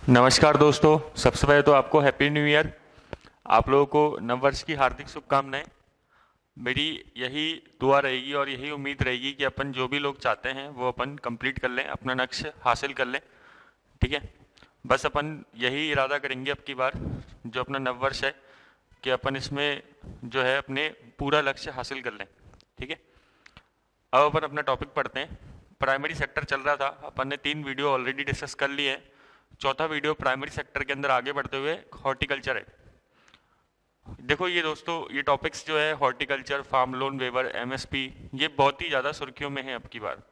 नमस्कार दोस्तों। सबसे पहले तो आपको हैप्पी न्यू ईयर। आप लोगों को नववर्ष की हार्दिक शुभकामनाएं। मेरी यही दुआ रहेगी और यही उम्मीद रहेगी कि अपन जो भी लोग चाहते हैं वो अपन कंप्लीट कर लें, अपना लक्ष्य हासिल कर लें। ठीक है। बस अपन यही इरादा करेंगे अब की बार जो अपना नववर्ष है कि अपन इसमें जो है अपने पूरा लक्ष्य हासिल कर लें। ठीक है। अब अपन अपना टॉपिक पढ़ते हैं। प्राइमरी सेक्टर चल रहा था, अपन ने 3 वीडियो ऑलरेडी डिस्कस कर लिए हैं। चौथा वीडियो प्राइमरी सेक्टर के अंदर आगे बढ़ते हुए हॉर्टिकल्चर है। देखो ये दोस्तों, ये टॉपिक्स जो है horticulture, farm loan waiver, MSP, ये बहुत ही ज़्यादा सुर्खियों में है अब की बार।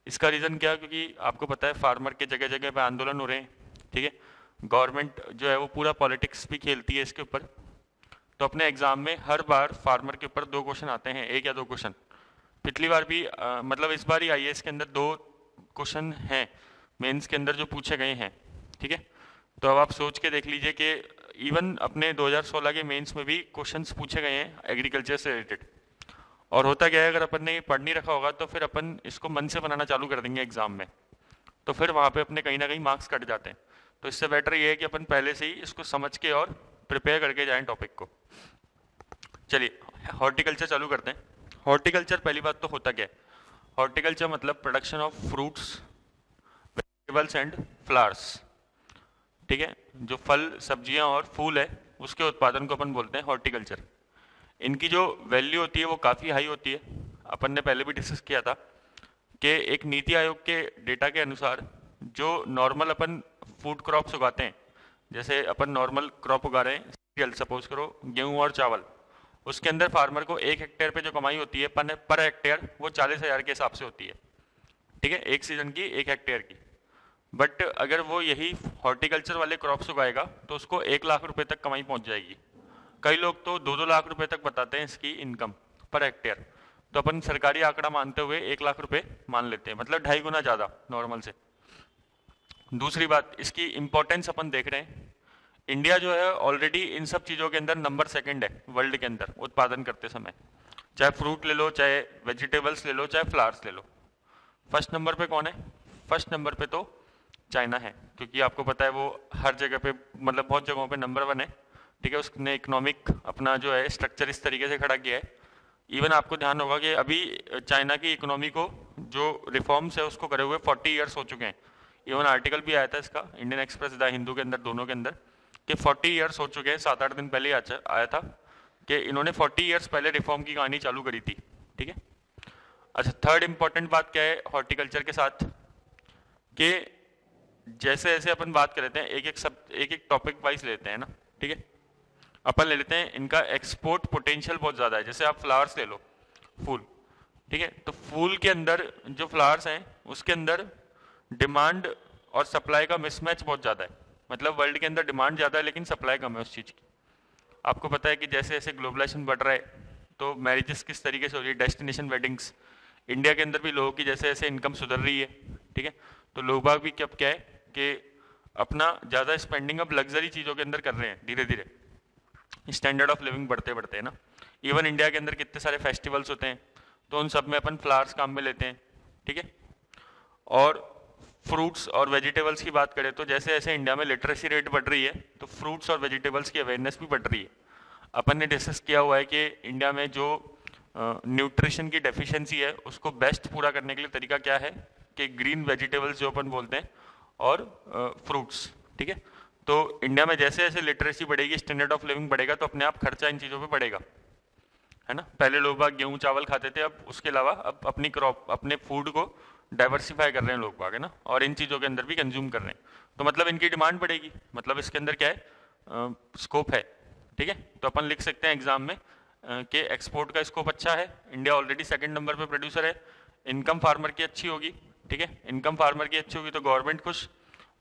इसका रीज़न क्या है? क्योंकि आपको पता है फार्मर के जगह जगह पे आंदोलन हो रहे हैं। ठीक है। गवर्नमेंट जो है वो पूरा पॉलिटिक्स भी खेलती है इसके ऊपर। तो अपने एग्जाम में हर बार फार्मर के ऊपर 2 क्वेश्चन आते हैं, 1 या 2 क्वेश्चन। पिछली बार भी मतलब इस बार ही आईएएस के अंदर 2 क्वेश्चन हैं मेंस के अंदर जो पूछे गए हैं। ठीक है। तो अब आप सोच के देख लीजिए कि इवन अपने 2016 के मेंस में भी क्वेश्चंस पूछे गए हैं एग्रीकल्चर से रिलेटेड। और होता क्या है, अगर अपन ने ये पढ़ नहीं रखा होगा तो फिर अपन इसको मन से बनाना चालू कर देंगे एग्जाम में, तो फिर वहाँ पे अपने कहीं ना कहीं मार्क्स कट जाते हैं। तो इससे बेटर ये है कि अपन पहले से ही इसको समझ के और प्रिपेयर करके जाएं टॉपिक को। चलिए हॉर्टिकल्चर चालू करते हैं। हॉर्टिकल्चर पहली बात तो होता क्या है? हॉर्टिकल्चर मतलब production of fruits, vegetables and flowers. ठीक है। जो फल, सब्जियां और फूल है उसके उत्पादन को अपन बोलते हैं हॉर्टिकल्चर। इनकी जो वैल्यू होती है वो काफ़ी हाई होती है। अपन ने पहले भी डिस्कस किया था कि एक नीति आयोग के डेटा के अनुसार जो नॉर्मल अपन फूड क्रॉप्स उगाते हैं, जैसे अपन नॉर्मल क्रॉप उगा रहे हैं सीरियल, सपोज करो गेहूं और चावल, उसके अंदर फार्मर को 1 हेक्टेयर पे जो कमाई होती है पर हेक्टेयर वो 40,000 के हिसाब से होती है। ठीक है। एक सीजन की 1 हेक्टेयर की। बट अगर वो यही हॉर्टिकल्चर वाले क्रॉप्स उगाएगा तो उसको 1 लाख रुपए तक कमाई पहुंच जाएगी। कई लोग तो 2-2 लाख रुपए तक बताते हैं इसकी इनकम पर हेक्टेयर। तो अपन सरकारी आंकड़ा मानते हुए 1 लाख रुपए मान लेते हैं, मतलब 2.5 गुना ज़्यादा नॉर्मल से। दूसरी बात, इसकी इंपॉर्टेंस अपन देख रहे हैं। इंडिया जो है ऑलरेडी इन सब चीज़ों के अंदर नंबर सेकंड है वर्ल्ड के अंदर उत्पादन करते समय। चाहे फ्रूट ले लो, चाहे वेजिटेबल्स ले लो, चाहे फ्लावर्स ले लो। फर्स्ट नंबर पे कौन है? फर्स्ट नंबर पे तो चाइना है, क्योंकि आपको पता है वो हर जगह पे, मतलब बहुत जगहों पे नंबर 1 है। ठीक है। उसने इकोनॉमिक अपना जो है स्ट्रक्चर इस तरीके से खड़ा किया है। इवन आपको ध्यान होगा कि अभी चाइना की इकोनॉमी को जो रिफॉर्म्स है उसको करे हुए 40 ईयर्स हो चुके हैं। इवन आर्टिकल भी आया था इसका इंडियन एक्सप्रेस, द हिंदू के अंदर, दोनों के अंदर, कि 40 ईयर्स हो चुके हैं। 7-8 दिन पहले आया था कि इन्होंने 40 ईयर्स पहले रिफॉर्म की कहानी चालू करी थी। ठीक है। अच्छा, थर्ड इंपॉर्टेंट बात क्या है हॉर्टिकल्चर के साथ, कि जैसे जैसे अपन बात कर लेते हैं एक एक टॉपिक वाइज लेते हैं ना। ठीक है। अपन ले लेते हैं इनका एक्सपोर्ट पोटेंशियल बहुत ज़्यादा है। जैसे आप फ्लावर्स ले लो, फूल। ठीक है। तो फूल के अंदर जो फ्लावर्स हैं उसके अंदर डिमांड और सप्लाई का मिसमैच बहुत ज़्यादा है। मतलब वर्ल्ड के अंदर डिमांड ज़्यादा है लेकिन सप्लाई कम है उस चीज़ की। आपको पता है कि जैसे जैसे ग्लोबलाइजेशन बढ़ रहा है तो मैरिजेस किस तरीके से हो रही है, डेस्टिनेशन वेडिंग्स। इंडिया के अंदर भी लोगों की जैसे जैसे इनकम सुधर रही है। ठीक है। तो लोग बाग भी क्या है कि अपना ज़्यादा स्पेंडिंग अब लग्जरी चीज़ों के अंदर कर रहे हैं धीरे धीरे, स्टैंडर्ड ऑफ लिविंग बढ़ते बढ़ते है ना। इवन इंडिया के अंदर कितने सारे फेस्टिवल्स होते हैं तो उन सब में अपन फ्लावर्स काम में लेते हैं। ठीक है। और फ्रूट्स और वेजिटेबल्स की बात करें तो जैसे जैसे इंडिया में लिटरेसी रेट बढ़ रही है तो फ्रूट्स और वेजिटेबल्स की अवेयरनेस भी बढ़ रही है। अपन ने डिस्कस किया हुआ है कि इंडिया में जो न्यूट्रिशन की डेफिशिएंसी है उसको बेस्ट पूरा करने के लिए तरीका क्या है कि ग्रीन वेजिटेबल्स जो अपन बोलते हैं और फ्रूट्स। ठीक है। तो इंडिया में जैसे जैसे लिटरेसी बढ़ेगी, स्टैंडर्ड ऑफ लिविंग बढ़ेगा, तो अपने आप खर्चा इन चीज़ों पे बढ़ेगा, है ना। पहले लोग बाग गेहूं चावल खाते थे, अब उसके अलावा अब अपनी क्रॉप, अपने फूड को डाइवर्सिफाई कर रहे हैं लोग बाग, है ना, और इन चीज़ों के अंदर भी कंज्यूम कर रहे हैं। तो मतलब इनकी डिमांड बढ़ेगी, मतलब इसके अंदर क्या है, स्कोप है। ठीक है। तो अपन लिख सकते हैं एग्जाम में कि एक्सपोर्ट का स्कोप अच्छा है, इंडिया ऑलरेडी सेकंड नंबर पे प्रोड्यूसर है, इनकम फार्मर की अच्छी होगी। ठीक है। इनकम फार्मर की अच्छी होगी तो गवर्नमेंट खुश,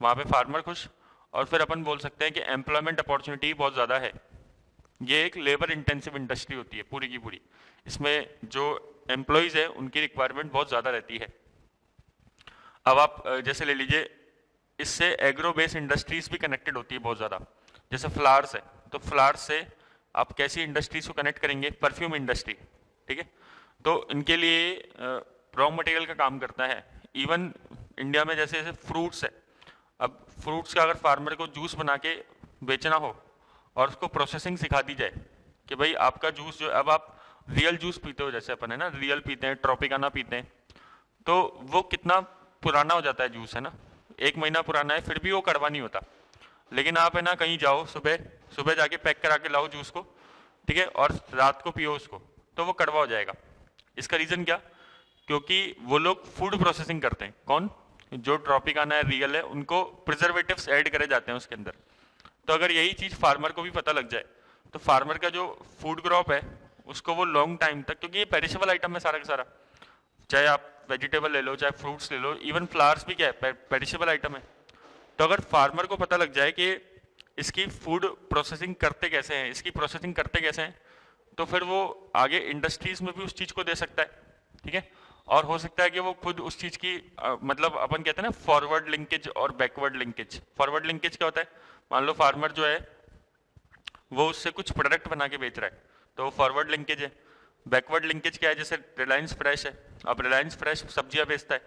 वहाँ पे फार्मर खुश। और फिर अपन बोल सकते हैं कि एम्प्लॉयमेंट अपॉर्चुनिटी बहुत ज़्यादा है। ये एक लेबर इंटेंसिव इंडस्ट्री होती है पूरी की पूरी। इसमें जो एम्प्लॉयज़ है उनकी रिक्वायरमेंट बहुत ज़्यादा रहती है। अब आप जैसे ले लीजिए, इससे एग्रो बेस्ड इंडस्ट्रीज भी कनेक्टेड होती है बहुत ज़्यादा। जैसे फ्लावर्स है तो फ्लावर्स से आप कैसी इंडस्ट्रीज को कनेक्ट करेंगे? Perfume industry. ठीक है। तो इनके लिए रॉ मटेरियल का काम करता है। इवन इंडिया में जैसे जैसे फ्रूट्स है, अब फ्रूट्स का अगर फार्मर को जूस बना के बेचना हो और उसको प्रोसेसिंग सिखा दी जाए कि भाई आपका जूस जो, अब आप रियल जूस पीते हो जैसे अपन है ना, रियल पीते हैं, ट्रॉपिकाना पीते हैं, तो वो कितना पुराना हो जाता है जूस, है ना, 1 महीना पुराना है फिर भी वो कड़वा नहीं होता। लेकिन आप है ना कहीं जाओ, सुबह सुबह जाके पैक करा के लाओ जूस को, ठीक है, और रात को पियो उसको, तो वो कड़वा हो जाएगा। इसका रीजन क्या? क्योंकि वो लोग फूड प्रोसेसिंग करते हैं। कौन? जो ट्रॉपिकाना है, रियल है, उनको प्रिजर्वेटिव्स ऐड करे जाते हैं उसके अंदर। तो अगर यही चीज फार्मर को भी पता लग जाए तो फार्मर का जो फूड क्रॉप है उसको वो लॉन्ग टाइम तक, क्योंकि ये पेरिशेबल आइटम है सारा का सारा, चाहे आप वेजिटेबल ले लो चाहे फ्रूट्स ले लो, इवन फ्लावर्स भी क्या है, पेरिशेबल आइटम है। तो अगर फार्मर को पता लग जाए कि इसकी फूड प्रोसेसिंग करते कैसे हैं, इसकी प्रोसेसिंग करते कैसे हैं, तो फिर वो आगे इंडस्ट्रीज में भी उस चीज को दे सकता है, ठीक है। और हो सकता है कि वो खुद उस चीज की मतलब अपन कहते हैं ना फॉरवर्ड लिंकेज और बैकवर्ड लिंकेज। फॉरवर्ड लिंकेज क्या होता है? मान लो फार्मर जो है वो उससे कुछ प्रोडक्ट बना के बेच रहा है, तो वो फॉरवर्ड लिंकेज है। बैकवर्ड लिंकेज क्या है? जैसे रिलायंस फ्रेश है, अब रिलायंस फ्रेश सब्जियां बेचता है,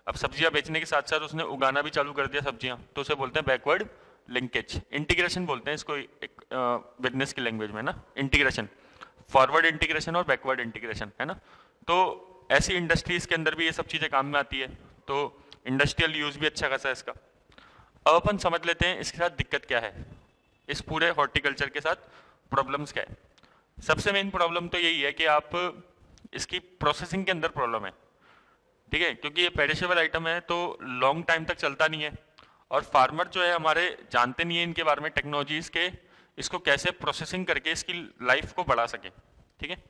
अब सब्जियां बेचने के साथ साथ उसने उगाना भी चालू कर दिया सब्जियां, तो उसे बोलते हैं बैकवर्ड लिंकेज। इंटीग्रेशन बोलते हैं इसको एक बिजनेस की लैंग्वेज में ना, इंटीग्रेशन, फॉरवर्ड इंटीग्रेशन और बैकवर्ड इंटीग्रेशन, है ना। तो ऐसी इंडस्ट्रीज के अंदर भी ये सब चीजें काम में आती है, तो इंडस्ट्रियल यूज भी अच्छा खासा है इसका। अब अपन समझ लेते हैं इसके साथ दिक्कत क्या है, इस पूरे हॉर्टिकल्चर के साथ प्रॉब्लम्स क्या है। सबसे मेन प्रॉब्लम तो यही है कि आप इसकी प्रोसेसिंग के अंदर प्रॉब्लम है, ठीक है, क्योंकि ये पेरिशेबल आइटम है तो लॉन्ग टाइम तक चलता नहीं है, और फार्मर जो है हमारे जानते नहीं है इनके बारे में टेक्नोलॉजीज के, इसको कैसे प्रोसेसिंग करके इसकी लाइफ को बढ़ा सके, ठीक है।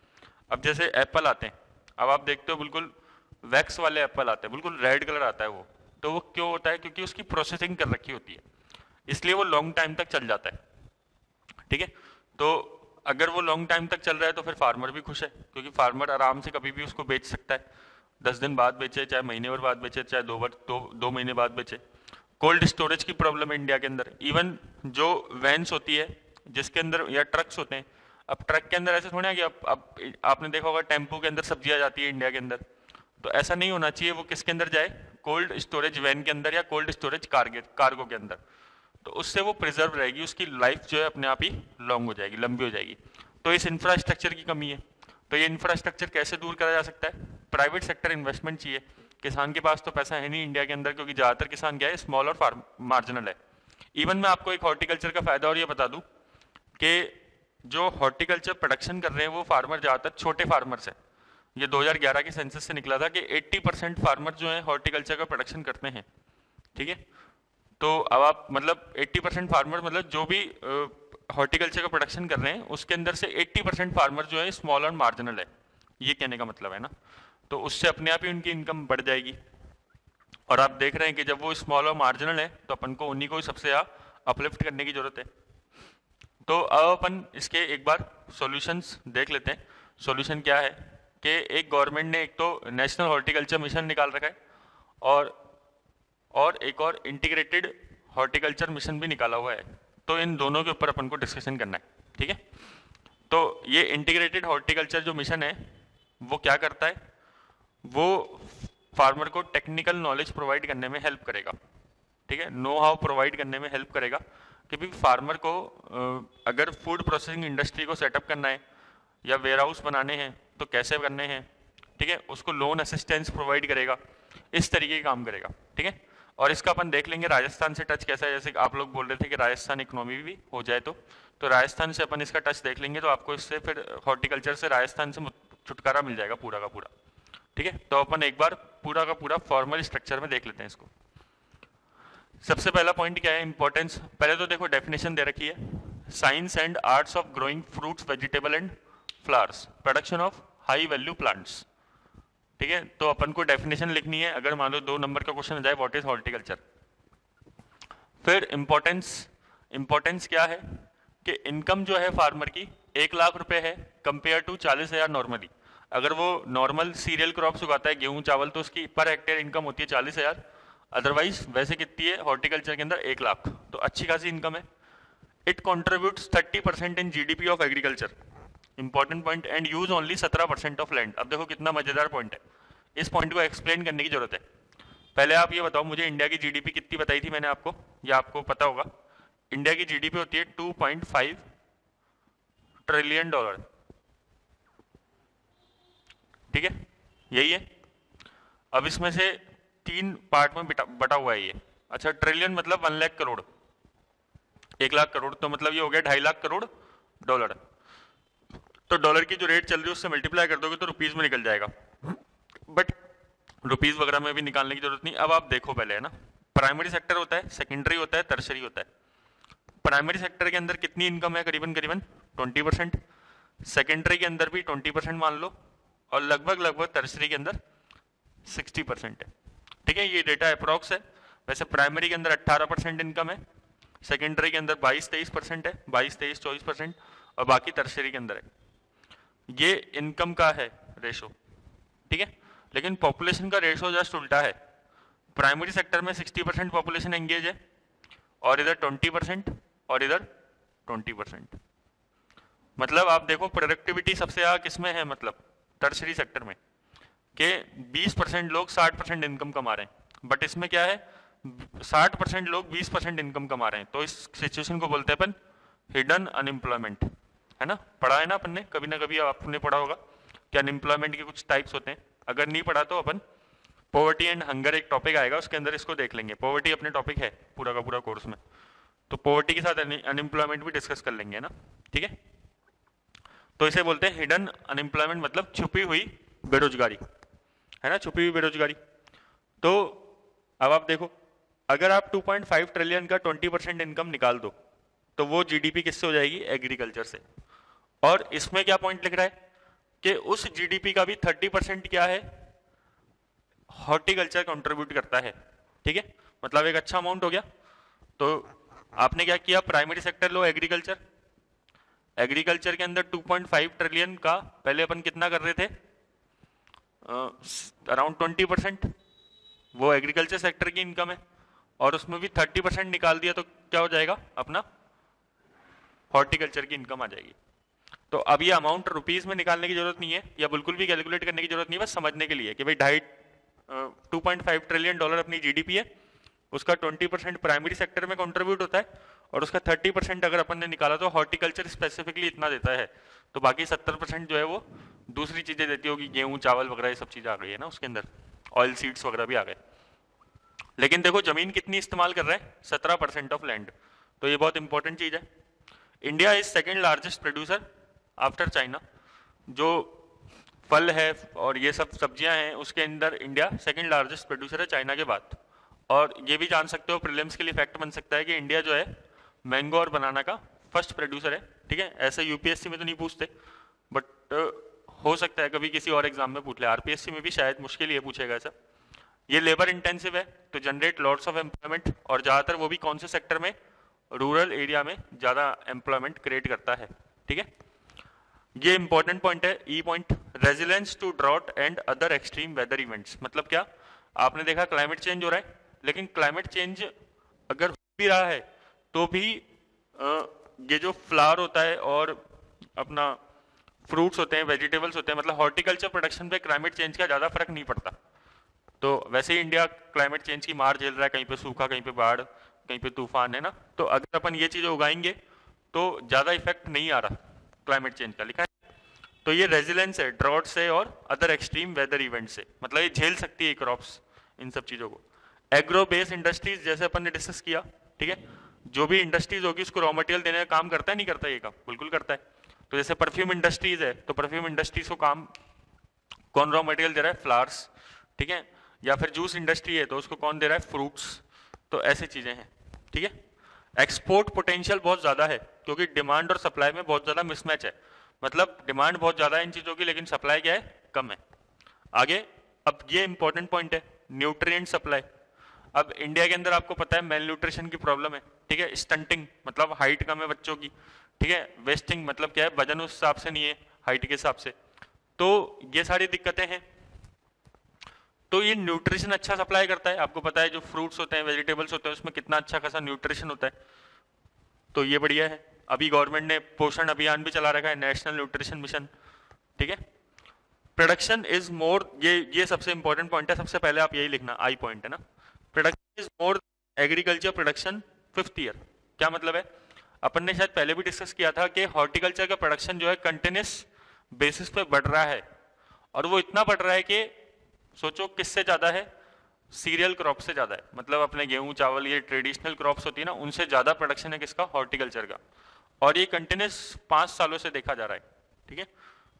अब जैसे एप्पल आते हैं, अब आप देखते हो बिल्कुल वैक्स वाले एप्पल आते हैं, बिल्कुल रेड कलर आता है वो, तो वो क्यों होता है? क्योंकि उसकी प्रोसेसिंग कर रखी होती है, इसलिए वो लॉन्ग टाइम तक चल जाता है, ठीक है। तो अगर वो लॉन्ग टाइम तक चल रहा है तो फिर फार्मर भी खुश है, क्योंकि फार्मर आराम से कभी भी उसको बेच सकता है, 10 दिन बाद बेचे, चाहे महीने भर बाद बेचे, चाहे दो महीने बाद बेचे। कोल्ड स्टोरेज की प्रॉब्लम है इंडिया के अंदर। इवन जो वैन्स होती है जिसके अंदर, या ट्रक्स होते हैं, अब ट्रक के अंदर ऐसे थोड़ा है कि अब आपने देखा होगा टेम्पो के अंदर सब्जियां जाती है इंडिया के अंदर, तो ऐसा नहीं होना चाहिए। वो किसके अंदर जाए? कोल्ड स्टोरेज वैन के अंदर या कोल्ड स्टोरेज कार्गो के अंदर, तो उससे वो प्रिजर्व रहेगी, उसकी लाइफ जो है अपने आप ही लॉन्ग हो जाएगी, लंबी हो जाएगी। तो इस इंफ्रास्ट्रक्चर की कमी है। तो ये इंफ्रास्ट्रक्चर कैसे दूर करा जा सकता है? प्राइवेट सेक्टर इन्वेस्टमेंट चाहिए। किसान के पास तो पैसा है नहीं इंडिया के अंदर, क्योंकि ज्यादातर किसान क्या है, स्मॉल और फार्म मार्जिनल है। इवन मैं आपको एक हॉर्टिकल्चर का फायदा और ये बता दूं कि जो हॉर्टिकल्चर प्रोडक्शन कर रहे हैं वो फार्मर ज्यादातर छोटे फार्मर्स हैं। ये 2011 के सेंसस से निकला था कि 80% फार्मर जो है हॉर्टिकल्चर का प्रोडक्शन करते हैं, ठीक है। तो अब आप मतलब 80% फार्मर, मतलब जो भी हॉर्टिकल्चर का प्रोडक्शन कर रहे हैं उसके अंदर से 80% फार्मर जो है स्मॉल और मार्जिनल है, ये कहने का मतलब है ना। तो उससे अपने आप ही उनकी इनकम बढ़ जाएगी। और आप देख रहे हैं कि जब वो स्मॉल और मार्जिनल है तो अपन को उन्हीं को ही सबसे ज्यादा अपलिफ्ट करने की जरूरत है। तो अब अपन इसके एक बार सॉल्यूशंस देख लेते हैं। सॉल्यूशन क्या है कि एक गवर्नमेंट ने एक तो नेशनल हॉर्टिकल्चर मिशन निकाल रखा है, और एक और इंटीग्रेटेड हॉर्टिकल्चर मिशन भी निकाला हुआ है। तो इन दोनों के ऊपर अपन को डिस्कशन करना है, ठीक है। तो ये इंटीग्रेटेड हॉर्टिकल्चर जो मिशन है वो क्या करता है? वो फार्मर को टेक्निकल नॉलेज प्रोवाइड करने में हेल्प करेगा, ठीक है, नो हाउ प्रोवाइड करने में हेल्प करेगा। क्योंकि फार्मर को अगर फूड प्रोसेसिंग इंडस्ट्री को सेटअप करना है या वेयर हाउस बनाने हैं तो कैसे करने हैं, ठीक है, उसको लोन असिस्टेंस प्रोवाइड करेगा, इस तरीके का काम करेगा, ठीक है। और इसका अपन देख लेंगे राजस्थान से टच कैसा है। जैसे आप लोग बोल रहे थे कि राजस्थान इकोनॉमी भी हो जाए, तो राजस्थान से अपन इसका टच देख लेंगे, तो आपको इससे फिर हॉर्टिकल्चर से राजस्थान से छुटकारा मिल जाएगा पूरा का पूरा, ठीक है। तो अपन एक बार पूरा का पूरा फॉर्मल स्ट्रक्चर में देख लेते हैं इसको। सबसे पहला पॉइंट क्या है, इंपॉर्टेंस। पहले तो देखो डेफिनेशन दे रखी है, science and arts of growing fruits vegetable and flowers, production of high value plants, ठीक है। तो अपन को डेफिनेशन लिखनी है, अगर मान लो 2 नंबर का क्वेश्चन आ जाए व्हाट इज हॉर्टिकल्चर। फिर इंपॉर्टेंस क्या है कि इनकम जो है फार्मर की 1 लाख रुपए है कंपेयर टू 40,000 नॉर्मली। अगर वो नॉर्मल सीरियल क्रॉप्स उगाता है, गेहूं चावल, तो उसकी पर हेक्टेयर इनकम होती है 40,000। अदरवाइज वैसे कितनी है हॉर्टिकल्चर के अंदर? 1 लाख, तो अच्छी खासी इनकम है। It contributes 30% in GDP of agriculture, important point, and use only 17% of land. अब देखो कितना मजेदार पॉइंट है, इस पॉइंट को एक्सप्लेन करने की जरूरत है। पहले आप ये बताओ मुझे, इंडिया की जीडीपी कितनी बताई थी मैंने आपको, या आपको पता होगा? इंडिया की जीडीपी होती है 2.5 ट्रिलियन डॉलर, ठीक है, यही है। अब इसमें से 3 पार्ट में बटा हुआ है ये। अच्छा, ट्रिलियन मतलब 1 लाख करोड़, 1 लाख करोड़, तो मतलब ये हो गया 2.5 लाख करोड़ डॉलर। तो डॉलर की जो रेट चल रही है उससे मल्टीप्लाई कर दोगे तो रुपीज में निकल जाएगा, बट रुपीज वगैरह में भी निकालने की जरूरत नहीं। अब आप देखो पहले, है ना, प्राइमरी सेक्टर होता है, सेकेंडरी होता है, टर्शरी होता है। प्राइमरी सेक्टर के अंदर कितनी इनकम है? करीबन करीबन 20%। सेकेंडरी के अंदर भी 20% मान लो, और लगभग लगभग टर्शरी के अंदर 60% है, ठीक है। ये डेटा अप्रॉक्स है। वैसे प्राइमरी के अंदर 18% इनकम है, सेकेंडरी के अंदर 22-23% है, 22-23-24%, और बाकी टर्शरी के अंदर है। ये इनकम का है रेशो, ठीक है। लेकिन पॉपुलेशन का रेशो जस्ट उल्टा है। प्राइमरी सेक्टर में 60% पॉपुलेशन एंगेज है, और इधर 20%, और इधर 20%। मतलब आप देखो प्रोडक्टिविटी सबसे ज्यादा किसमें है, मतलब टर्शरी सेक्टर में, कि 20% लोग 60% इनकम कमा रहे हैं, बट इसमें क्या है, 60% लोग 20% इनकम कमा रहे हैं। तो इस सिचुएशन को बोलते हैं अपन हिडन अनएम्प्लॉयमेंट, है ना। पढ़ा है ना अपन ने, कभी ना कभी आपने पढ़ा होगा कि अनएम्प्लॉयमेंट के कुछ टाइप्स होते हैं। अगर नहीं पढ़ा तो अपन पॉवर्टी एंड हंगर एक टॉपिक आएगा, उसके अंदर इसको देख लेंगे। पॉवर्टी अपने टॉपिक है पूरा का पूरा कोर्स में, तो पॉवर्टी के साथ अनएम्प्लॉयमेंट भी डिस्कस कर लेंगे, है ना, ठीक है। तो इसे बोलते हैं हिडन अनएम्प्लॉयमेंट, मतलब छुपी हुई बेरोजगारी, है ना, छुपी हुई बेरोजगारी। तो अब आप देखो, अगर आप 2.5 ट्रिलियन का 20% इनकम निकाल दो, तो वो जीडीपी किससे हो जाएगी? एग्रीकल्चर से। और इसमें क्या पॉइंट लिख रहा है कि उस जीडीपी का भी 30% क्या है? हॉर्टिकल्चर कंट्रीब्यूट करता है, ठीक है। मतलब एक अच्छा अमाउंट हो गया। तो आपने क्या किया, प्राइमरी सेक्टर लो, एग्रीकल्चर। एग्रीकल्चर के अंदर 2.5 ट्रिलियन का पहले अपन कितना कर रहे थे? अराउंड 20%, वो एग्रीकल्चर सेक्टर की इनकम है, और उसमें भी 30% निकाल दिया तो क्या हो जाएगा? अपना हॉर्टिकल्चर की इनकम आ जाएगी। तो अब ये अमाउंट रुपीज में निकालने की जरूरत नहीं है, या बिल्कुल भी कैलकुलेट करने की जरूरत नहीं है, बस समझने के लिए कि भाई 2.5 ट्रिलियन डॉलर अपनी जीडीपी है, उसका 20% प्राइमरी सेक्टर में कंट्रीब्यूट होता है, और उसका 30% अगर अपन ने निकाला तो हॉर्टिकल्चर स्पेसिफिकली इतना देता है। तो बाकी 70% जो है वो दूसरी चीजें देती होगी, गेहूं चावल वगैरह ये सब चीजें आ गई है ना उसके अंदर, ऑयल सीड्स वगैरह भी आ गए। लेकिन देखो जमीन कितनी इस्तेमाल कर रहे हैं? 17% ऑफ लैंड। तो ये बहुत इंपॉर्टेंट चीज है। India is second largest producer after China. जो फल है और ये सब सब्जियां हैं उसके अंदर इंडिया सेकंड लार्जेस्ट प्रोड्यूसर है चाइना के बाद। और ये भी जान सकते हो, प्रीलिम्स के लिए फैक्ट बन सकता है कि इंडिया जो है मैंगो और बनाना का फर्स्ट प्रोड्यूसर है, ठीक है। ऐसे यूपीएससी में तो नहीं पूछते, बट हो सकता है कभी किसी और एग्जाम में पूछ ले, आरपीएससी में भी शायद मुश्किल ये पूछेगा ऐसा। ये लेबर इंटेंसिव है, तो जनरेट लॉट्स ऑफ एम्प्लॉयमेंट, और ज्यादातर वो भी कौन से सेक्टर में? रूरल एरिया में ज्यादा एम्प्लॉयमेंट क्रिएट करता है, ठीक है। ये इंपॉर्टेंट पॉइंट है, E point, resilience to drought and other extreme weather events. मतलब क्या? आपने देखा क्लाइमेट चेंज हो रहा है, लेकिन क्लाइमेट चेंज अगर हो भी रहा है तो भी ये जो फ्लावर होता है और अपना फ्रूट्स होते हैं, वेजिटेबल्स होते हैं, मतलब हॉर्टिकल्चर प्रोडक्शन पे क्लाइमेट चेंज का ज्यादा फर्क नहीं पड़ता। तो वैसे ही इंडिया क्लाइमेट चेंज की मार झेल रहा है, कहीं पे सूखा, कहीं पे बाढ़, कहीं पे तूफान, है ना। तो अगर अपन ये चीजें उगाएंगे तो ज्यादा इफेक्ट नहीं आ रहा क्लाइमेट चेंज का, लिखा है। तो ये रेजिलेंस है ड्रॉट से और अदर एक्सट्रीम वेदर इवेंट से, मतलब ये झेल सकती है क्रॉप्स इन सब चीजों को। एग्रो बेस्ड इंडस्ट्रीज जैसे अपन ने डिस्कस किया, ठीक है, जो भी इंडस्ट्रीज होगी उसको रॉ मटेरियल देने का काम करता है, नहीं करता? ये काम बिल्कुल करता है। तो जैसे परफ्यूम इंडस्ट्रीज है, तो परफ्यूम इंडस्ट्रीज को काम कौन रॉ मटेरियल दे रहा है? फ्लावर्स, ठीक है। या फिर जूस इंडस्ट्री है तो उसको कौन दे रहा है? फ्रूट्स। तो ऐसी चीजें हैं, ठीक है। एक्सपोर्ट पोटेंशियल बहुत ज्यादा है, क्योंकि डिमांड और सप्लाई में बहुत ज्यादा मिसमैच है। मतलब डिमांड बहुत ज्यादा है इन चीजों की, लेकिन सप्लाई क्या है? कम है। आगे, अब ये इंपॉर्टेंट पॉइंट है, न्यूट्रिएंट सप्लाई। अब इंडिया के अंदर आपको पता है मेल न्यूट्रिशन की प्रॉब्लम है, ठीक है। स्टंटिंग मतलब हाइट कम है बच्चों की, ठीक है। वेस्टिंग मतलब क्या है? वजन उस हिसाब से नहीं है हाइट के हिसाब से। तो ये सारी दिक्कतें हैं। तो ये न्यूट्रिशन अच्छा सप्लाई करता है, आपको पता है जो फ्रूट्स होते हैं, वेजिटेबल्स होते हैं, उसमें कितना अच्छा खासा न्यूट्रिशन होता है। तो ये बढ़िया है। अभी गवर्नमेंट ने पोषण अभियान भी चला रखा है, नेशनल न्यूट्रिशन मिशन, ठीक है। प्रोडक्शन इज मोर, ये सबसे इंपॉर्टेंट पॉइंट है, सबसे पहले आप यही लिखना, आई पॉइंट है ना। Production is more agriculture production fifth year. क्या मतलब है? अपन ने शायद पहले भी डिस्कस किया था कि हॉर्टिकल्चर का प्रोडक्शन जो है कंटिन्यूस बेसिस पे बढ़ रहा है, और वो इतना बढ़ रहा है कि सोचो किससे ज्यादा है, सीरियल क्रॉप से ज्यादा है। मतलब अपने गेहूं चावल ये ट्रेडिशनल क्रॉप्स होती है ना, उनसे ज्यादा प्रोडक्शन है किसका? हॉर्टिकल्चर का। और ये कंटिन्यूस 5 सालों से देखा जा रहा है, ठीक है।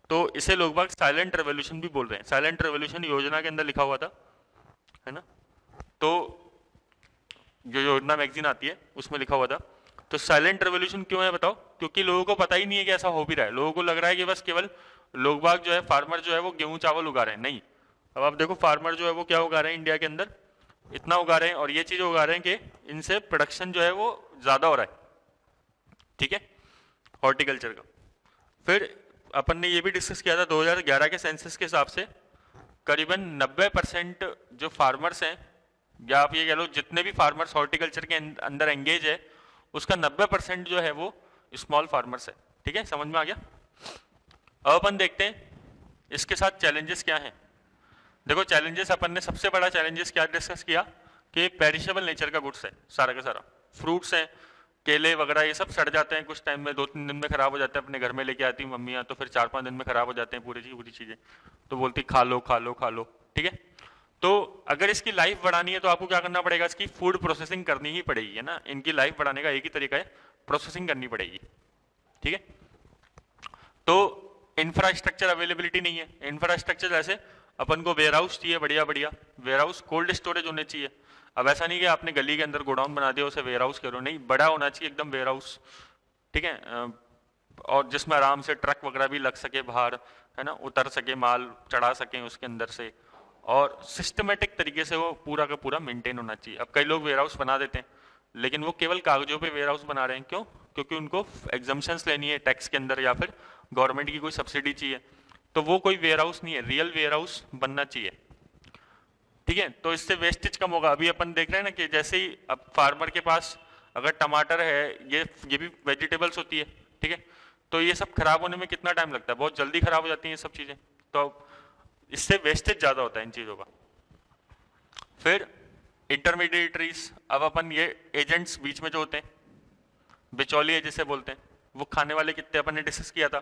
तो इसे लोग बाग साइलेंट रेवोल्यूशन भी बोल रहे हैं। साइलेंट रेवोल्यूशन योजना के अंदर लिखा हुआ था, है ना। तो जो योजना मैगजीन आती है उसमें लिखा हुआ था। तो साइलेंट रेवोल्यूशन क्यों है बताओ? क्योंकि लोगों को पता ही नहीं है कि ऐसा हो भी रहा है। लोगों को लग रहा है कि बस केवल लोग बाग जो है, फार्मर जो है वो गेहूं चावल उगा रहे हैं। नहीं, अब आप देखो फार्मर जो है वो क्या उगा रहे हैं इंडिया के अंदर, इतना उगा रहे हैं, और ये चीज उगा रहे हैं कि इनसे प्रोडक्शन जो है वो ज्यादा हो रहा है, ठीक है, हॉर्टिकल्चर का। फिर अपन ने ये भी डिस्कस किया था 2011 के सेंसस के हिसाब से करीबन 90% जो फार्मर्स हैं, या आप ये कह लो जितने भी फार्मर्स हॉर्टिकल्चर के अंदर एंगेज है, उसका 90% जो है वो स्मॉल फार्मर्स है, ठीक है। समझ में आ गया? अब अपन देखते हैं इसके साथ चैलेंजेस क्या हैं। देखो चैलेंजेस, अपन ने सबसे बड़ा चैलेंजेस क्या डिस्कस किया कि पेरिशेबल नेचर का गुड्स है सारा का सारा। फ्रूट्स हैं, केले वगैरह, ये सब सड़ जाते हैं कुछ टाइम में, 2-3 दिन में खराब हो जाते हैं। अपने घर में लेके आती मम्मियाँ, तो फिर 4-5 दिन में खराब हो जाते हैं पूरी चीजें। तो बोलती खा लो खा लो खा लो, ठीक है। तो अगर इसकी लाइफ बढ़ानी है तो आपको क्या करना पड़ेगा? इसकी फूड प्रोसेसिंग करनी ही पड़ेगी, है ना। इनकी लाइफ बढ़ाने का एक ही तरीका है, प्रोसेसिंग करनी पड़ेगी, ठीक है। तो इंफ्रास्ट्रक्चर अवेलेबिलिटी नहीं है। इंफ्रास्ट्रक्चर जैसे अपन को वेयर हाउस चाहिए, बढ़िया बढ़िया वेयर हाउस, कोल्ड स्टोरेज होने चाहिए। अब ऐसा नहीं कि आपने गली के अंदर गोडाउन बना दिया उसे वेयर हाउस करो, नहीं, बड़ा होना चाहिए एकदम वेयर हाउस, ठीक है। और जिसमें आराम से ट्रक वगैरह भी लग सके बाहर, है ना, उतर सके, माल चढ़ा सके उसके अंदर से, और सिस्टमेटिक तरीके से वो पूरा का पूरा मेंटेन होना चाहिए। अब कई लोग वेयर हाउस बना देते हैं, लेकिन वो केवल कागजों पे वेयर हाउस बना रहे हैं। क्यों? क्योंकि उनको एग्जम्पशंस लेनी है टैक्स के अंदर, या फिर गवर्नमेंट की कोई सब्सिडी चाहिए। तो वो कोई वेयर हाउस नहीं है, रियल वेयर हाउस बनना चाहिए, ठीक है। तो इससे वेस्टेज कम होगा। अभी अपन देख रहे हैं ना कि जैसे ही अब फार्मर के पास अगर टमाटर है, ये भी वेजिटेबल्स होती है, ठीक है, तो ये सब खराब होने में कितना टाइम लगता है? बहुत जल्दी खराब हो जाती हैं ये सब चीजें। तो इससे वेस्टेज ज्यादा होता है इन चीजों का। फिर इंटरमीडिएटरीज, अब अपन ये एजेंट्स बीच में जो होते हैं, बिचौलिए जिसे बोलते हैं, वो खाने वाले कितने, अपन ने डिस्कस किया था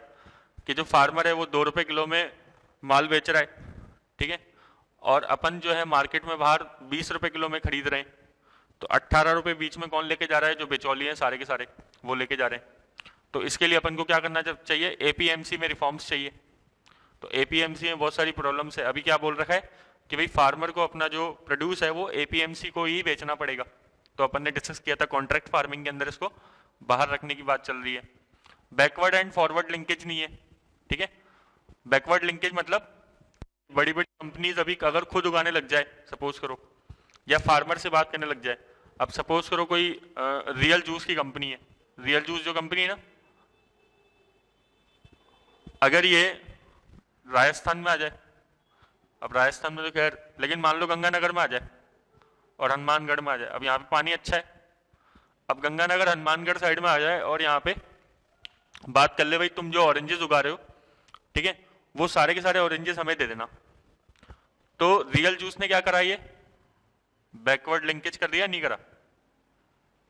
कि जो फार्मर है वो 2 रुपए किलो में माल बेच रहा है, ठीक है, और अपन जो है मार्केट में बाहर 20 रुपए किलो में खरीद रहे हैं। तो 18 रुपए बीच में कौन लेके जा रहा है? जो बिचौलिए हैं सारे के सारे, वो लेके जा रहे हैं। तो इसके लिए अपन को क्या करना चाहिए? एपीएमसी में रिफॉर्म्स चाहिए। तो एपीएमसी में बहुत सारी प्रॉब्लम्स है। अभी क्या बोल रखा है कि भाई फार्मर को अपना जो प्रोड्यूस है वो एपीएमसी को ही बेचना पड़ेगा। तो अपन ने डिस्कस किया था कॉन्ट्रैक्ट फार्मिंग के अंदर इसको बाहर रखने की बात चल रही है। बैकवर्ड एंड फॉरवर्ड लिंकेज नहीं है, ठीक है। बैकवर्ड लिंकेज मतलब बड़ी बड़ी कंपनीज अभी अगर खुद उगाने लग जाए, सपोज करो, या फार्मर से बात करने लग जाए। अब सपोज करो कोई रियल जूस की कंपनी है, रियल जूस जो कंपनी है ना, अगर ये राजस्थान में आ जाए, अब राजस्थान में तो खैर, लेकिन मान लो गंगानगर में आ जाए और हनुमानगढ़ में आ जाए। अब यहाँ पे पानी अच्छा है, अब गंगानगर हनुमानगढ़ साइड में आ जाए और यहाँ पे बात कर ले भाई तुम जो ऑरेंजेस उगा रहे हो, ठीक है, वो सारे के सारे ऑरेंजेस हमें दे देना। तो रियल जूस ने क्या करा? ये बैकवर्ड लिंकेज कर दिया, नहीं करा?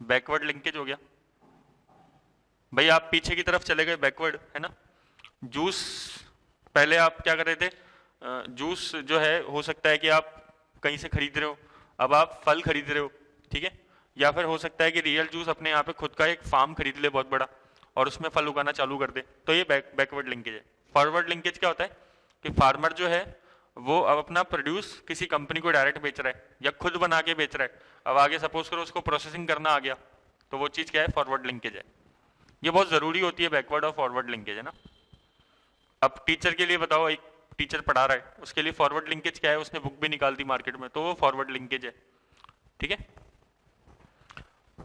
बैकवर्ड लिंकेज हो गया भाई। आप पीछे की तरफ चले गए, बैकवर्ड है ना। जूस पहले आप क्या कर रहे थे? जूस जो है हो सकता है कि आप कहीं से खरीद रहे हो, अब आप फल खरीद रहे हो, ठीक है। या फिर हो सकता है कि रियल जूस अपने यहाँ पे खुद का एक फार्म खरीद ले बहुत बड़ा और उसमें फल उगाना चालू कर दे। तो ये बैकवर्ड लिंकेज है। फॉरवर्ड लिंकेज क्या होता है कि फार्मर जो है वो अब अपना प्रोड्यूस किसी कंपनी को डायरेक्ट बेच रहा है या खुद बना के बेच रहा है। अब आगे सपोज करो उसको प्रोसेसिंग करना आ गया, तो वो चीज क्या है? फॉरवर्ड लिंकेज है। ये बहुत जरूरी होती है बैकवर्ड और फॉरवर्ड लिंकेज, है ना। अब टीचर के लिए बताओ, एक टीचर पढ़ा रहा है, उसके लिए फॉरवर्ड लिंकेज क्या है? उसने बुक भी निकाल दी मार्केट में, तो वो फॉरवर्ड लिंकेज है, ठीक है।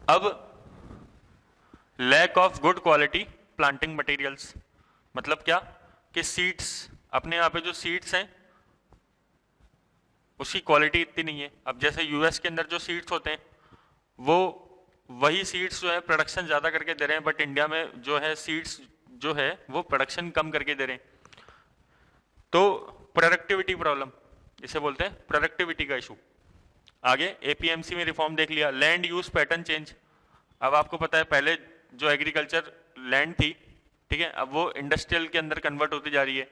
अब lack of good quality planting materials, मतलब क्या कि सीड्स, अपने यहाँ पे जो सीड्स हैं उसकी क्वालिटी इतनी नहीं है। अब जैसे यूएस के अंदर जो सीड्स होते हैं वो वही सीड्स जो है प्रोडक्शन ज्यादा करके दे रहे हैं, बट इंडिया में जो है सीड्स जो है वो प्रोडक्शन कम करके दे रहे हैं। तो प्रोडक्टिविटी प्रॉब्लम, इसे बोलते हैं प्रोडक्टिविटी का इशू। आगे एपीएमसी में रिफॉर्म देख लिया, लैंड यूज पैटर्न चेंज। अब आपको पता है पहले जो एग्रीकल्चर लैंड थी, ठीक है, अब वो इंडस्ट्रियल के अंदर कन्वर्ट होती जा रही है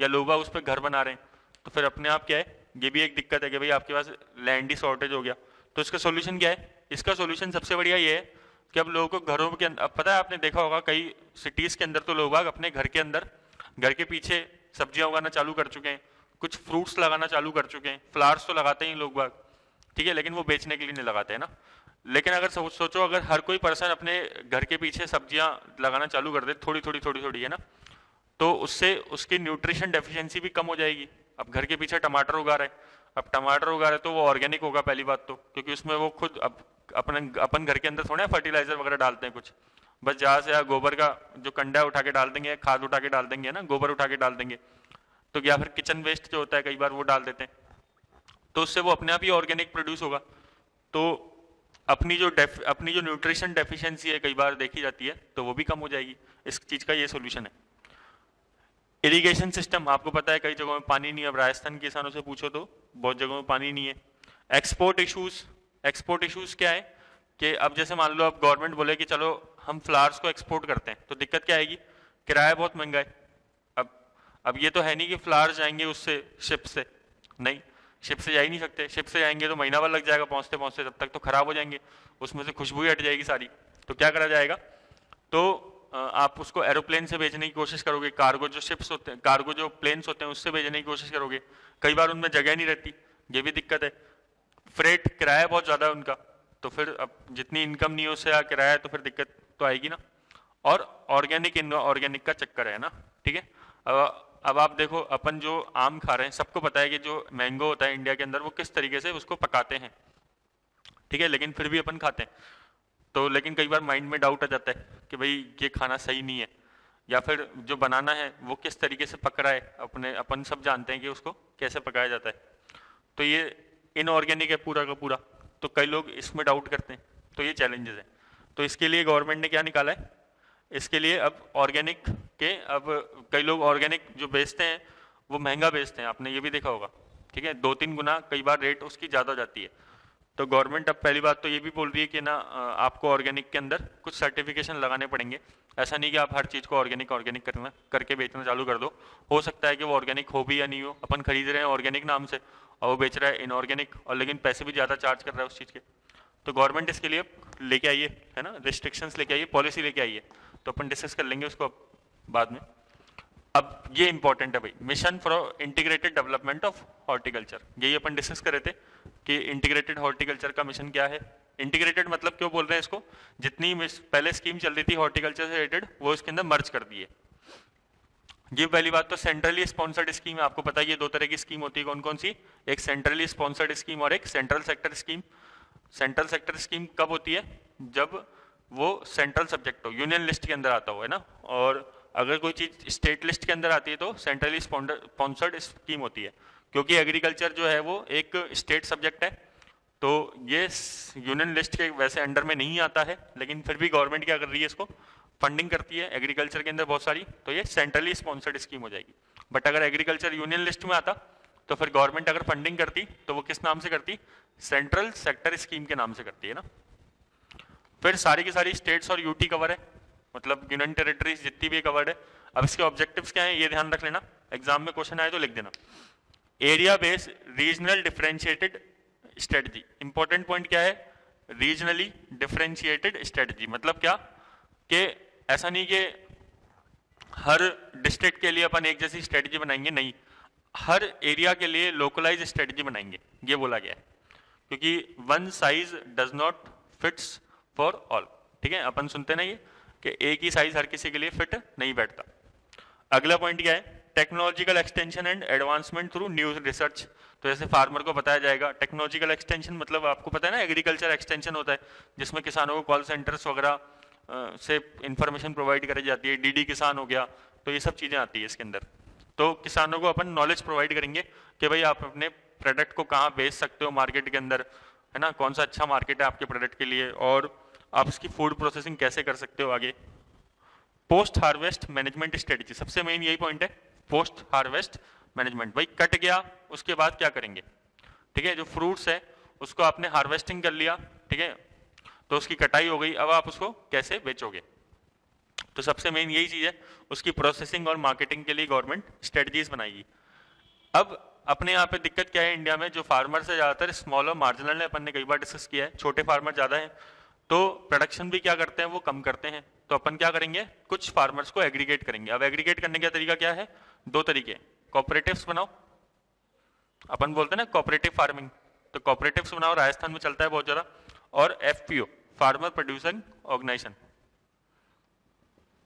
या लोग बाग उस पर घर बना रहे हैं, तो फिर अपने आप क्या है, ये भी एक दिक्कत है कि भाई आपके पास लैंड ही शॉर्टेज हो गया। तो इसका सोल्यूशन क्या है? इसका सोल्यूशन सबसे बढ़िया ये है कि अब लोगों को घरों के अंदर, अब पता है आपने देखा होगा कई सिटीज के अंदर तो लोग बाग अपने घर के अंदर, घर के पीछे सब्जियां उगाना चालू कर चुके हैं, कुछ फ्रूट्स लगाना चालू कर चुके हैं, फ्लावर्स तो लगाते ही लोग बाग, ठीक है, लेकिन वो बेचने के लिए नहीं लगाते हैं ना। लेकिन अगर सोचो अगर हर कोई पर्सन अपने घर के पीछे सब्जियां लगाना चालू कर दे, थोड़ी थोड़ी थोड़ी थोड़ी, है ना, तो उससे उसकी न्यूट्रिशन डेफिशिएंसी भी कम हो जाएगी। अब घर के पीछे टमाटर उगा रहे हैं, अब टमाटर उगा रहे तो वो ऑर्गेनिक होगा पहली बात तो, क्योंकि उसमें वो खुद अब अपन घर के अंदर थोड़ा फर्टिलाइजर वगैरह डालते हैं कुछ, बस जहाँ से गोबर का जो कंडा उठा के डाल देंगे, खाद उठा के डाल देंगे ना, गोबर उठा के डाल देंगे, तो या फिर किचन वेस्ट जो होता है कई बार वो डाल देते हैं, तो उससे वो अपने आप ही ऑर्गेनिक प्रोड्यूस होगा। तो अपनी जो न्यूट्रिशन डेफिशिएंसी है कई बार देखी जाती है, तो वो भी कम हो जाएगी। इस चीज का ये सोल्यूशन है। इरिगेशन सिस्टम, आपको पता है कई जगहों में पानी नहीं है, अब राजस्थान के किसानों से पूछो तो बहुत जगहों में पानी नहीं है। एक्सपोर्ट इश्यूज क्या है कि अब जैसे मान लो अब गवर्नमेंट बोले कि चलो हम फ्लावर्स को एक्सपोर्ट करते हैं, तो दिक्कत क्या आएगी, किराया बहुत महंगा है। अब ये तो है नहीं कि फ्लावर्स जाएंगे उससे शिप से, नहीं, शिप से जा ही नहीं सकते, शिप से जाएंगे तो महीना भर लग जाएगा पहुंचते पहुंचते, तब तक तो खराब हो जाएंगे, उसमें से खुशबू ही हट जाएगी सारी। तो क्या करा जाएगा, तो आप उसको एरोप्लेन से भेजने की कोशिश करोगे, कार्गो जो शिप्स होते हैं, कार्गो जो प्लेन्स होते हैं उससे भेजने की कोशिश करोगे, कई बार उनमें जगह नहीं रहती, ये भी दिक्कत है। फ्रेट किराया बहुत ज्यादा है उनका, तो फिर अब जितनी इनकम नहीं हो उससे किराया है, तो फिर दिक्कत तो आएगी ना। और ऑर्गेनिक का चक्कर है ना, ठीक है। अब आप देखो अपन जो आम खा रहे हैं, सबको पता है कि जो मैंगो होता है इंडिया के अंदर वो किस तरीके से उसको पकाते हैं, ठीक है, लेकिन फिर भी अपन खाते हैं। तो लेकिन कई बार माइंड में डाउट आ जाता है कि भाई ये खाना सही नहीं है, या फिर जो बनाना है वो किस तरीके से पक रहा है, अपन सब जानते हैं कि उसको कैसे पकाया जाता है, तो ये इनऑर्गेनिक है पूरा का पूरा, तो कई लोग इसमें डाउट करते हैं। तो ये चैलेंजेस हैं। तो इसके लिए गवर्नमेंट ने क्या निकाला है, इसके लिए अब ऑर्गेनिक के, अब कई लोग ऑर्गेनिक जो बेचते हैं वो महंगा बेचते हैं, आपने ये भी देखा होगा, ठीक है, 2-3 गुना कई बार रेट उसकी ज़्यादा हो जाती है। तो गवर्नमेंट अब पहली बात तो ये भी बोल रही है कि ना आपको ऑर्गेनिक के अंदर कुछ सर्टिफिकेशन लगाने पड़ेंगे। ऐसा नहीं कि आप हर चीज़ को ऑर्गेनिक करके बेचना चालू कर दो। हो सकता है कि वो ऑर्गेनिक हो भी या नहीं हो, अपन खरीद रहे हैं ऑर्गेनिक नाम से और वो बेच रहा है इनऑर्गेनिक, और लेकिन पैसे भी ज़्यादा चार्ज कर रहा है उस चीज़ के। तो गवर्नमेंट इसके लिए लेके आइए, है ना, रिस्ट्रिक्शंस लेके आइए, पॉलिसी लेके आइए, तो अपन डिस्कस कर लेंगे उसको बाद में। अब ये इंपॉर्टेंट है भाई, mission for integrated development of horticulture, यही अपन डिस्कस कर रहे थे कि इंटीग्रेटेड हॉर्टिकल्चर का मिशन क्या है। इंटीग्रेटेड मतलब क्यों बोल रहे हैं इसको, जितनी पहले स्कीम चल रही थी हॉर्टिकल्चर से रिलेटेड वो इसके अंदर मर्ज कर दी है। ये पहली बात तो सेंट्रली स्पॉन्सर्ड स्कीम है, आपको पता है ये 2 तरह की स्कीम होती है, कौन कौन सी, एक सेंट्रली स्पॉन्सर्ड स्कीम और एक central sector scheme. Central sector scheme कब होती है, जब वो सेंट्रल सब्जेक्ट हो, यूनियन लिस्ट के अंदर आता हो, है ना, और अगर कोई चीज स्टेट लिस्ट के अंदर आती है तो सेंट्रली स्पॉन्सर्ड स्कीम होती है, क्योंकि एग्रीकल्चर जो है वो एक स्टेट सब्जेक्ट है, तो ये यूनियन लिस्ट के वैसे अंडर में नहीं आता है, लेकिन फिर भी गवर्नमेंट क्या कर रही है, इसको फंडिंग करती है एग्रीकल्चर के अंदर बहुत सारी, तो ये सेंट्रली स्पॉन्सर्ड स्कीम हो जाएगी। बट अगर एग्रीकल्चर यूनियन लिस्ट में आता तो फिर गवर्नमेंट अगर फंडिंग करती तो वो किस नाम से करती, सेंट्रल सेक्टर स्कीम के नाम से करती है ना। फिर सारी की सारी स्टेट्स और यूटी कवर है, मतलब यूनियन टेरिटरीज जितनी भी कवर्ड है। अब इसके ऑब्जेक्टिव्स क्या है ये ध्यान रख लेना, एग्जाम में क्वेश्चन आए तो लिख देना। Area based regional differentiated strategy, important point क्या है, रीजनली डिफरेंशिएटेड स्ट्रेटजी, मतलब क्या कि ऐसा नहीं कि हर डिस्ट्रिक्ट के लिए अपन एक जैसी स्ट्रेटजी बनाएंगे, नहीं, हर एरिया के लिए लोकलाइज स्ट्रेटजी बनाएंगे, ये बोला गया है, क्योंकि one size does not fits for all, ठीक है, अपन सुनते ना ये कि एक ही साइज हर किसी के लिए फिट नहीं बैठता। अगला पॉइंट क्या है, technological extension and advancement through new research, तो जैसे फार्मर को बताया जाएगा, टेक्नोलॉजिकल एक्सटेंशन मतलब आपको पता है ना एग्रीकल्चर एक्सटेंशन होता है, जिसमें किसानों को कॉल सेंटर्स वगैरह से इंफॉर्मेशन प्रोवाइड करी जाती है, डीडी किसान हो गया, तो ये सब चीजें आती है इसके अंदर। तो किसानों को अपन नॉलेज प्रोवाइड करेंगे कि भाई आप अपने प्रोडक्ट को कहाँ बेच सकते हो मार्केट के अंदर, है ना, कौन सा अच्छा मार्केट है आपके प्रोडक्ट के लिए, और आप इसकी फूड प्रोसेसिंग कैसे कर सकते हो आगे। पोस्ट हार्वेस्ट मैनेजमेंट स्ट्रेटजी, सबसे मेन यही पॉइंट है, पोस्ट हार्वेस्ट मैनेजमेंट। भाई कट गया, उसके बाद क्या करेंगे, ठीक है, जो फ्रूट्स है उसको आपने हार्वेस्टिंग कर लिया, ठीक है, तो उसकी कटाई हो गई, अब आप उसको कैसे बेचोगे, तो सबसे मेन यही चीज है, उसकी प्रोसेसिंग और मार्केटिंग के लिए गवर्नमेंट स्ट्रेटजीज बनाएगी। अब अपने यहाँ पे दिक्कत क्या है इंडिया में, जो फार्मर्स है ज्यादातर स्मॉल और मार्जिनल है, अपन ने कई बार डिस्कस किया है, छोटे फार्मर ज्यादा है, तो प्रोडक्शन भी क्या करते हैं वो कम करते हैं, तो अपन क्या करेंगे, कुछ फार्मर्स को एग्रीगेट करेंगे। अब एग्रीगेट करने का तरीका क्या है, दो तरीके, कॉपरेटिव्स बनाओ, अपन बोलते हैं ना कोऑपरेटिव फार्मिंग, तो कॉपरेटिव्स बनाओ, राजस्थान में चलता है बहुत ज्यादा, और एफपीओ, फार्मर प्रोड्यूसर ऑर्गेनाइजेशन,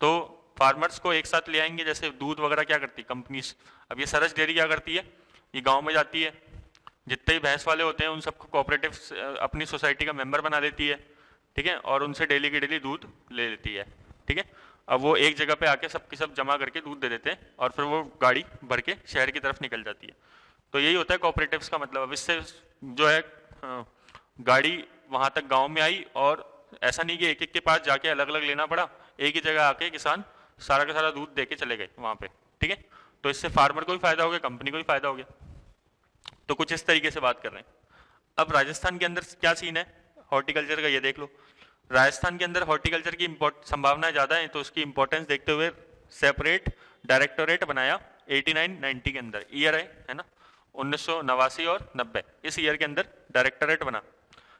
तो फार्मर्स को एक साथ ले आएंगे। जैसे दूध वगैरह क्या करती है कंपनीज, अब ये सरस डेयरी क्या करती है, ये गांव में जाती है, जितने भी भैंस वाले होते हैं उन सबको कोऑपरेटिव अपनी सोसाइटी का मेंबर बना देती है, ठीक है, और उनसे डेली की डेली दूध ले लेती है, ठीक है। अब वो एक जगह पे आके सबकी सब जमा करके दूध दे देते हैं और फिर वो गाड़ी भर के शहर की तरफ निकल जाती है, तो यही होता है कोऑपरेटिव्स का मतलब। अब इससे जो है गाड़ी वहां तक गांव में आई, और ऐसा नहीं कि एक एक के पास जाके अलग अलग लेना पड़ा, एक ही जगह आके किसान सारा का सारा दूध दे के चले गए वहां पे, ठीक है, तो इससे फार्मर को भी फायदा हो गया, कंपनी को भी फायदा हो गया, तो कुछ इस तरीके से बात कर रहे हैं। अब राजस्थान के अंदर क्या सीन है हॉर्टिकल्चर का, ये देख लो, राजस्थान के अंदर हॉर्टिकल्चर की संभावनाएं ज्यादा है, तो उसकी इंपॉर्टेंस देखते हुए सेपरेट डायरेक्टोरेट बनाया 89-90 के अंदर, ईयर है ना 1989 और 90, इस ईयर के अंदर डायरेक्टोरेट बना।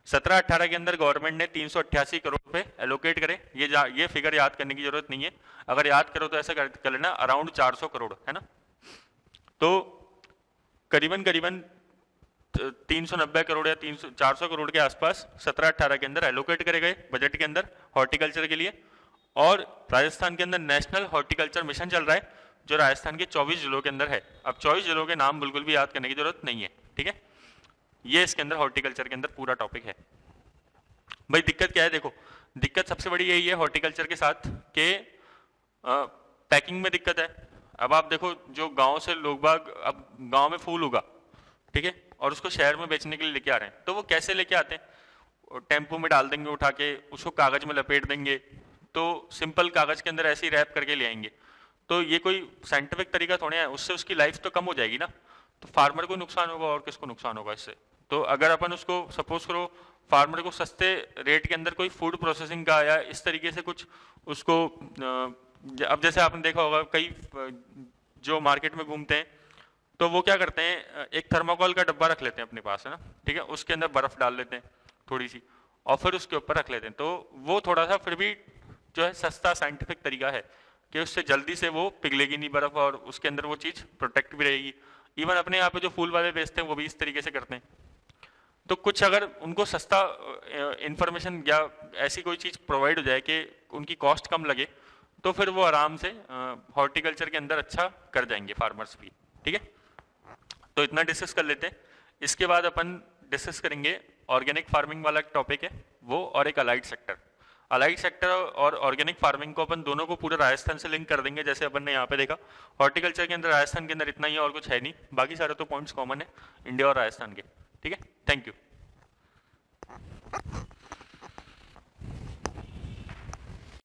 17-18 के अंदर गवर्नमेंट ने 388 करोड़ रुपए एलोकेट करे, ये फिगर याद करने की जरूरत नहीं है, अगर याद करो तो ऐसा कर लेना, अराउंड 400 करोड़ है ना, तो करीबन करीबन 390 करोड़ या 400 करोड़ के आसपास 17-18 के अंदर एलोकेट करे गए बजट के अंदर हॉर्टिकल्चर के लिए। और राजस्थान के अंदर नेशनल हॉर्टिकल्चर मिशन चल रहा है, जो राजस्थान के 24 जिलों के अंदर है। अब 24 जिलों के नाम बिल्कुल भी याद करने की जरूरत नहीं है, ठीक है, ये इसके अंदर हॉर्टिकल्चर के अंदर पूरा टॉपिक है। भाई दिक्कत क्या है, देखो दिक्कत सबसे बड़ी यही है हॉर्टिकल्चर के साथ कि पैकिंग में दिक्कत है। अब आप देखो जो गांव से लोग बाग, अब गांव में फूल होगा, ठीक है, और उसको शहर में बेचने के लिए लेके आ रहे हैं, तो वो कैसे लेके आते हैं, टेम्पो में डाल देंगे उठा के, उसको कागज में लपेट देंगे, तो सिंपल कागज के अंदर ऐसे ही रैप करके ले आएंगे, तो ये कोई साइंटिफिक तरीका थोड़ा है, उससे उसकी लाइफ तो कम हो जाएगी ना, तो फार्मर को नुकसान होगा और किसको नुकसान होगा इससे। तो अगर अपन उसको सपोज करो फार्मर को सस्ते रेट के अंदर कोई फूड प्रोसेसिंग का या इस तरीके से कुछ उसको, अब जैसे आपने देखा होगा कई जो मार्केट में घूमते हैं तो वो क्या करते हैं, एक थर्माकोल का डब्बा रख लेते हैं अपने पास, है ना, ठीक है, उसके अंदर बर्फ डाल लेते हैं थोड़ी सी और फिर उसके ऊपर रख लेते हैं, तो वो थोड़ा सा फिर भी जो है सस्ता साइंटिफिक तरीका है कि उससे जल्दी से वो पिघलेगी नहीं बर्फ और उसके अंदर वो चीज प्रोटेक्ट भी रहेगी। इवन अपने यहाँ पे जो फूल वाले बेचते हैं वो भी इस तरीके से करते हैं। तो कुछ अगर उनको सस्ता इंफॉर्मेशन या ऐसी कोई चीज प्रोवाइड हो जाए कि उनकी कॉस्ट कम लगे, तो फिर वो आराम से हॉर्टिकल्चर के अंदर अच्छा कर जाएंगे फार्मर्स भी, ठीक है। तो इतना डिस्कस कर लेते हैं, इसके बाद अपन डिस्कस करेंगे ऑर्गेनिक फार्मिंग वाला टॉपिक है वो, और एक अलाइड सेक्टर। अलाइड सेक्टर और ऑर्गेनिक फार्मिंग को अपन दोनों को पूरे राजस्थान से लिंक कर देंगे, जैसे अपन ने यहाँ पे देखा हॉर्टिकल्चर के अंदर राजस्थान के अंदर इतना ही और कुछ है नहीं, बाकी सारे तो पॉइंट्स कॉमन है इंडिया और राजस्थान के, ठीक है। Thank you.